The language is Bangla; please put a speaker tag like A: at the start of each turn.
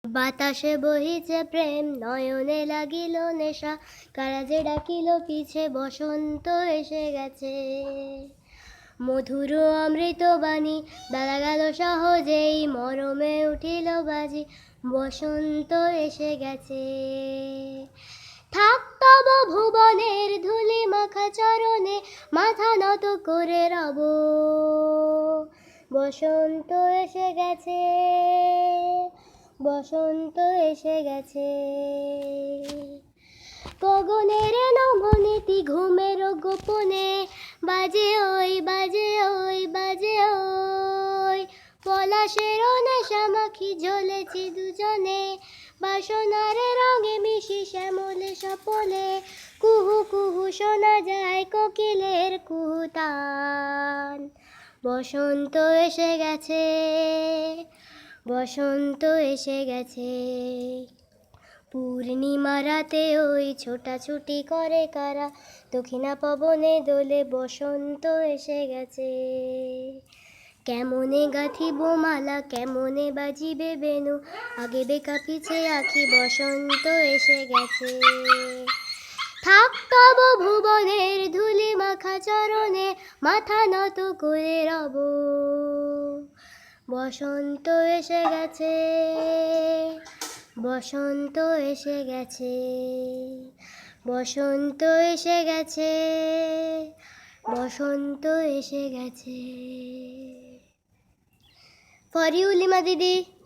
A: বাতাসে বহিছে প্রেম, নয়নে লাগিল নেশা, কারা যে ডাকিল পিছে, বসন্ত এসে গেছে। মধুর অমৃত বাণী, বেলা গেল সহজেই, মরমে উঠিল বাজি, বসন্ত এসে গেছে। থাক তব ভুবনের ধুলি মাখা চরণে, মাথা নত করে রব, বসন্ত এসে গেছে, বসন্ত এসে গেছে। গগনের নভনীতি ঘুমের গোপনে, বাজে ওই বাজে ওই বাজে ওই, পলাশের নেশা মাখি জ্বলেছি দুজনে, বাসনার রঙে মিশি শ্যামলে সপলে, কুহু কুহু শোনা যায় কোকিলের কুহুতান। বসন্ত এসে গেছে, বসন্ত এসে গেছে। পূর্ণিমা রাতে ওই ছোটাছুটি করে কারা, দক্ষিণা পবনে দোলে, বসন্ত এসে গেছে। কেমনে গাঁথিব মালা, কেমনে বাজিবে বেনু, আগে বেকা পিছে আঁখি, বসন্ত এসে গেছে। থাক তব ভুবনের ধুলি মাখা চরণে, মাথা নত করে রব, বসন্ত এসে গেছে, বসন্ত এসে গেছে, বসন্ত এসে গেছে, বসন্ত এসে গেছে। ফর ইউ লিমা দিদি।